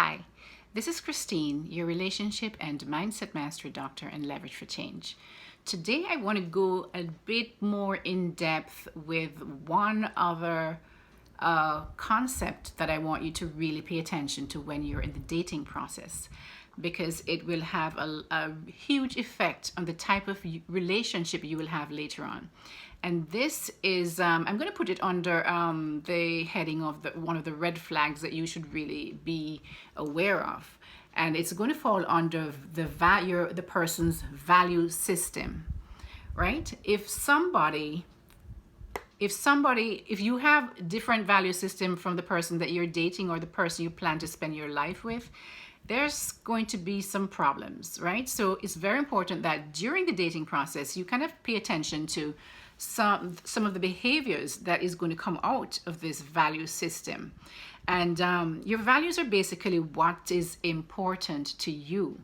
Hi, this is Christine, your relationship and mindset mastery doctor and leverage for change. Today I want to go a bit more in depth with one other concept that I want you to really pay attention to when you're in the dating process, because it will have a huge effect on the type of relationship you will have later on. And this is, I'm going to put it under the heading of one of the red flags that you should really be aware of. And it's going to fall under the person's value system, right? If you have different value system from the person that you're dating or the person you plan to spend your life with, there's going to be some problems, right? So it's very important that during the dating process, you kind of pay attention to some of the behaviors that is going to come out of this value system. And your values are basically what is important to you.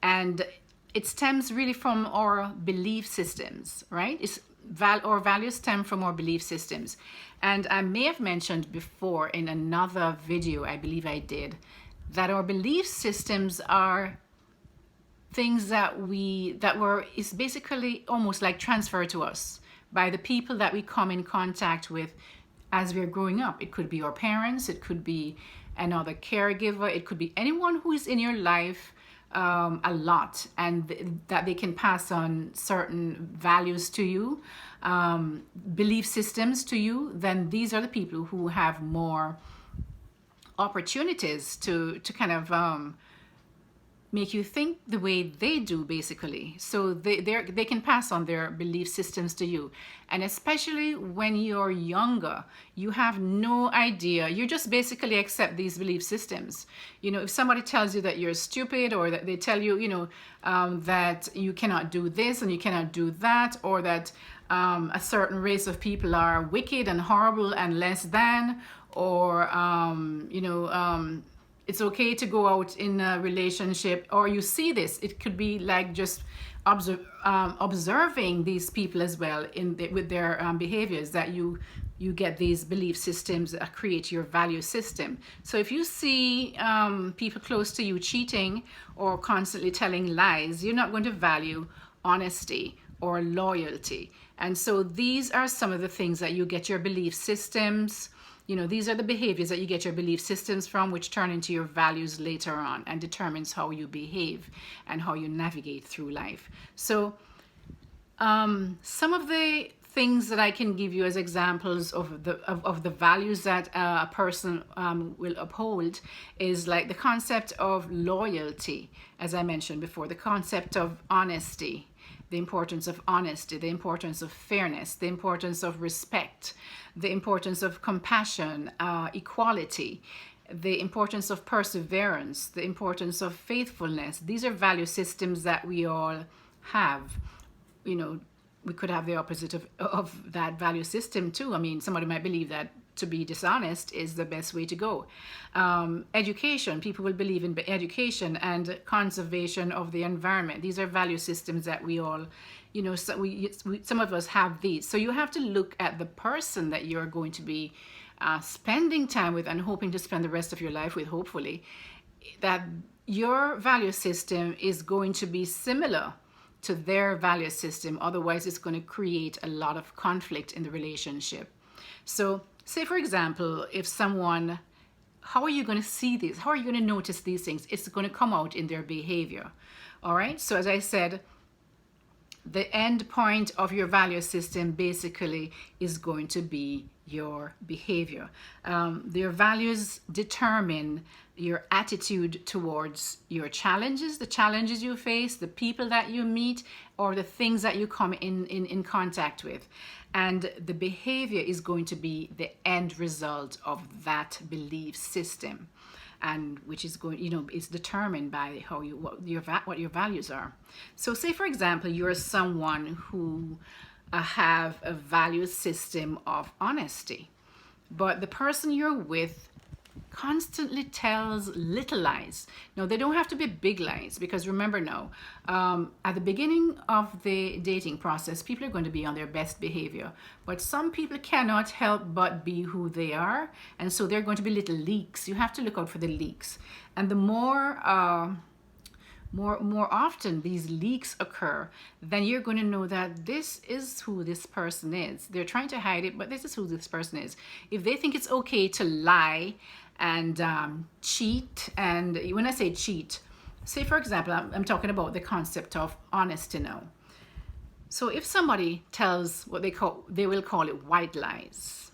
And it stems really from our belief systems, right? Our values stem from our belief systems. And I may have mentioned before in another video, I believe I did, that our belief systems are things is basically almost like transferred to us by the people that we come in contact with as we're growing up. It could be our parents, it could be another caregiver, it could be anyone who is in your life a lot, and that they can pass on certain values to you, belief systems to you. Then these are the people who have more opportunities to kind of make you think the way they do, basically. So they can pass on their belief systems to you. And especially when you're younger, you have no idea. You just basically accept these belief systems. You know, if somebody tells you that you're stupid, or that they tell you, that you cannot do this and you cannot do that, or that a certain race of people are wicked and horrible and less than, or it's okay to go out in a relationship, or you see this. It could be like just observing these people as well with their behaviors, that you get these belief systems that create your value system. So if you see people close to you cheating or constantly telling lies, you're not going to value honesty or loyalty. And so these are some of the things that you get your belief systems. These are the behaviors that you get your belief systems from, which turn into your values later on and determines how you behave and how you navigate through life. So some of the things that I can give you as examples of the values that a person will uphold is like the concept of loyalty, as I mentioned before, the concept of honesty, the importance of honesty, the importance of fairness, the importance of respect, the importance of compassion, equality, the importance of perseverance, the importance of faithfulness. These are value systems that we all have. We could have the opposite of that value system too. I mean, somebody might believe that to be dishonest is the best way to go. Education, people will believe in education and conservation of the environment. These are value systems that we all, some of us have these. So you have to look at the person that you're going to be spending time with and hoping to spend the rest of your life with, hopefully, that your value system is going to be similar to their value system. Otherwise, it's going to create a lot of conflict in the relationship. So say, for example, if someone, how are you going to see this? How are you going to notice these things? It's going to come out in their behavior. All right. So as I said, the end point of your value system basically is going to be your behavior. Your values determine your attitude towards your challenges, the challenges you face, the people that you meet, or the things that you come in contact with. And the behavior is going to be the end result of that belief system, and which is going, is determined by what your values are. So say, for example, you're someone who have a value system of honesty, but the person you're with constantly tells little lies. Now, they don't have to be big lies, because remember now, at the beginning of the dating process, people are going to be on their best behavior. But some people cannot help but be who they are. And so they're going to be little leaks. You have to look out for the leaks. And the more often these leaks occur, then you're going to know that this is who this person is. They're trying to hide it, but this is who this person is. If they think it's okay to lie and cheat, and when I say cheat, say for example, I'm talking about the concept of honesty now. So if somebody tells what they will call it white lies,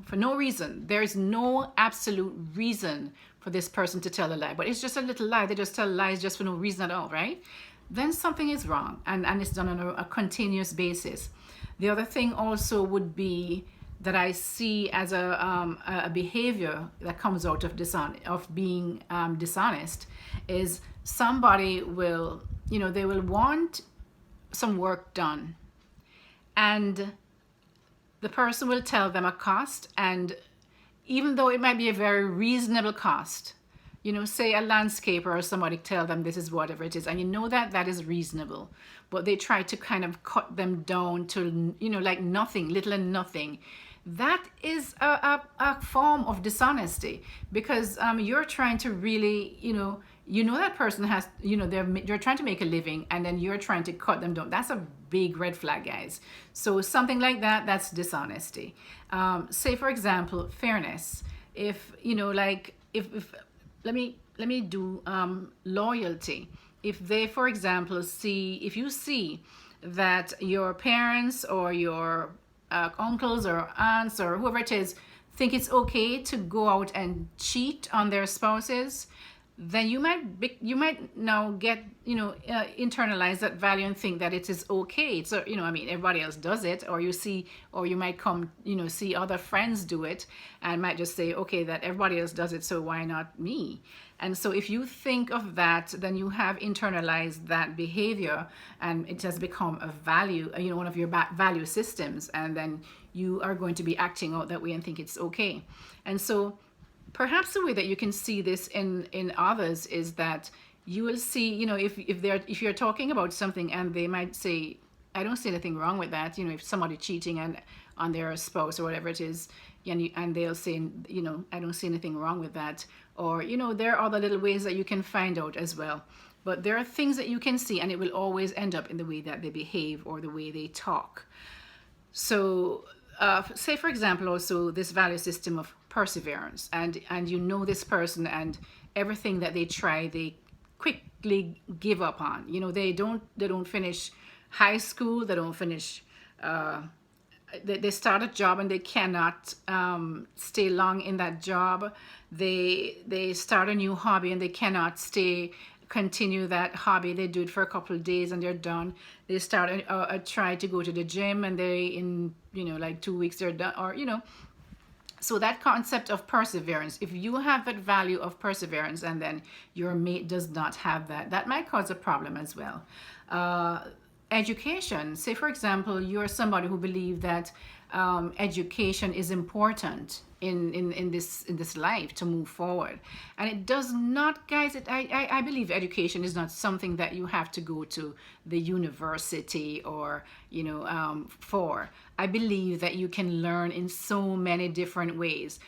for no reason, there's no absolute reason for this person to tell a lie, but it's just a little lie. They just tell lies just for no reason at all, right? Then something is wrong, and it's done on a continuous basis. The other thing also would be that I see as a behavior that comes out of being dishonest is somebody will, they will want some work done, and the person will tell them a cost, and even though it might be a very reasonable cost, say a landscaper or somebody tell them this is whatever it is, and that is reasonable, but they try to kind of cut them down to, like nothing, little and nothing. That is a form of dishonesty, because you're trying to really, that person has, they're trying to make a living, and then you're trying to cut them down. That's a big red flag, guys. So something like that, that's dishonesty. Say for example, fairness. If let me do loyalty. If they, for example, if you see that your parents or your uncles or aunts or whoever it is think it's okay to go out and cheat on their spouses, then you might now get internalize that value and think that it is okay. So everybody else does it, or you might come see other friends do it and might just say, okay, that everybody else does it, so why not me? And so if you think of that, then you have internalized that behavior, and it has become a value, one of your value systems, and then you are going to be acting out that way and think it's okay. And so perhaps the way that you can see this in others is that you will see, if you're talking about something and they might say, I don't see anything wrong with that. If somebody cheating on their spouse or whatever it is, and they'll say, I don't see anything wrong with that. Or, there are other little ways that you can find out as well. But there are things that you can see, and it will always end up in the way that they behave or the way they talk. So say for example also this value system of perseverance, and this person, and everything that they try they quickly give up on. They don't finish high school, they don't finish they start a job and they cannot stay long in that job. They start a new hobby and they cannot continue that hobby. They do it for a couple of days and they're done. They start try to go to the gym, and they in like 2 weeks they're done, or so that concept of perseverance, if you have that value of perseverance and then your mate does not have that, that might cause a problem as well. Education, say for example you're somebody who believes that education is important in this life to move forward, and it does not, guys. I believe education is not something that you have to go to the university or for. I believe that you can learn in so many different ways.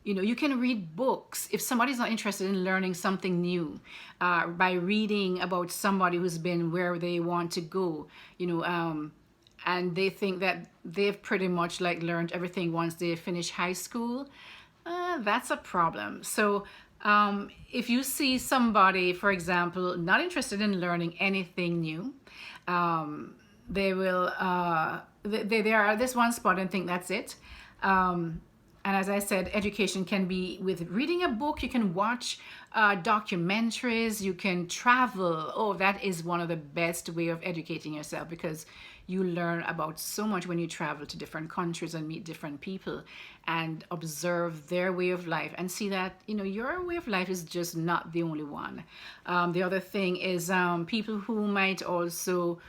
You can read books. If somebody's not interested in learning something new, by reading about somebody who's been where they want to go, and they think that they've pretty much learned everything once they finish high school, that's a problem. So if you see somebody, for example, not interested in learning anything new, they will they are at this one spot and think that's it. And as I said, education can be with reading a book. You can watch documentaries. You can travel. Oh, that is one of the best way of educating yourself, because you learn about so much when you travel to different countries and meet different people and observe their way of life and see that, your way of life is just not the only one. The other thing is people who might also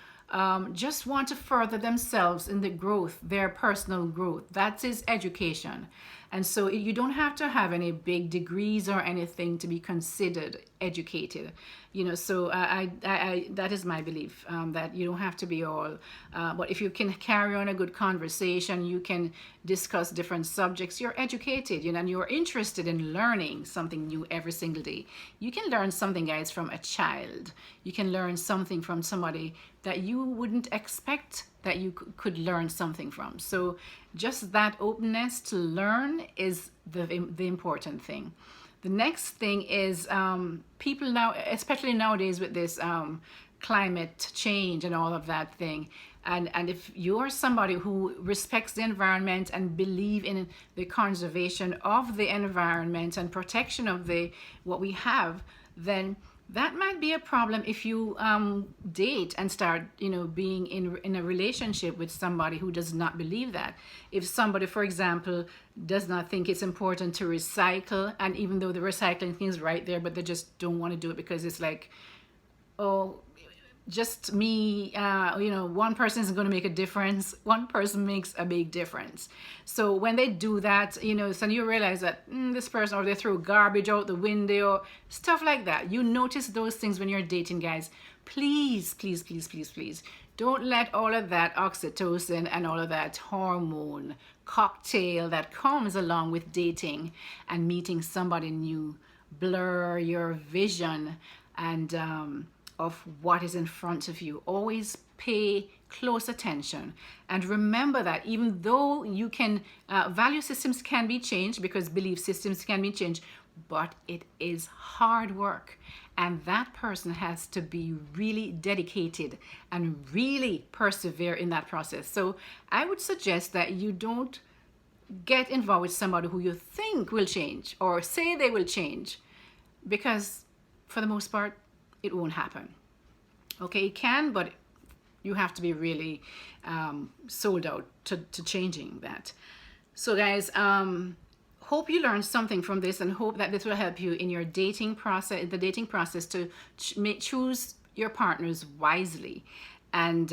just want to further themselves in the growth, their personal growth. That is education. And so you don't have to have any big degrees or anything to be considered educated. So that is my belief, that you don't have to be all, but if you can carry on a good conversation, you can discuss different subjects, you're educated, and you're interested in learning something new every single day. You can learn something, guys, from a child. You can learn something from somebody that you wouldn't expect that you could learn something from. So just that openness to learn is the important thing. The next thing is people now, especially nowadays with this climate change and all of that thing, and if you're somebody who respects the environment and believe in the conservation of the environment and protection of what we have, then that might be a problem if you date and start being in a relationship with somebody who does not believe that. If somebody, for example, does not think it's important to recycle, and even though the recycling thing is right there, but they just don't want to do it because it's like, oh, just me, one person isn't going to make a difference. One person makes a big difference. So when they do that, so you realize that this person, or they throw garbage out the window, stuff like that. You notice those things when you're dating, guys. Please, please, please, please, please, don't let all of that oxytocin and all of that hormone cocktail that comes along with dating and meeting somebody new blur your vision and of what is in front of you. Always pay close attention and remember that even though you can value systems can be changed, because belief systems can be changed, but it is hard work, and that person has to be really dedicated and really persevere in that process. So I would suggest that you don't get involved with somebody who you think will change or say they will change, because for the most part it won't happen. Okay, it can, but you have to be really sold out to changing that. So guys, hope you learned something from this, and hope that this will help you in your dating process, to choose your partners wisely, and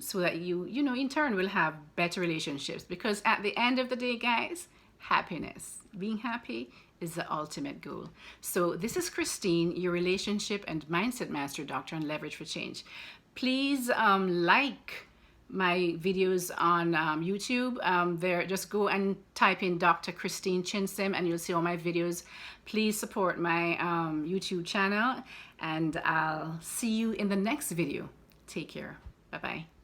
so that you in turn will have better relationships. Because at the end of the day, guys, happiness, being happy, is the ultimate goal. So this is Christine, your relationship and mindset master, Doctor on Leverage for Change. Please like my videos on YouTube. There, just go and type in Dr. Christine Chinsim and you'll see all my videos. Please support my YouTube channel, and I'll see you in the next video. Take care. Bye-bye.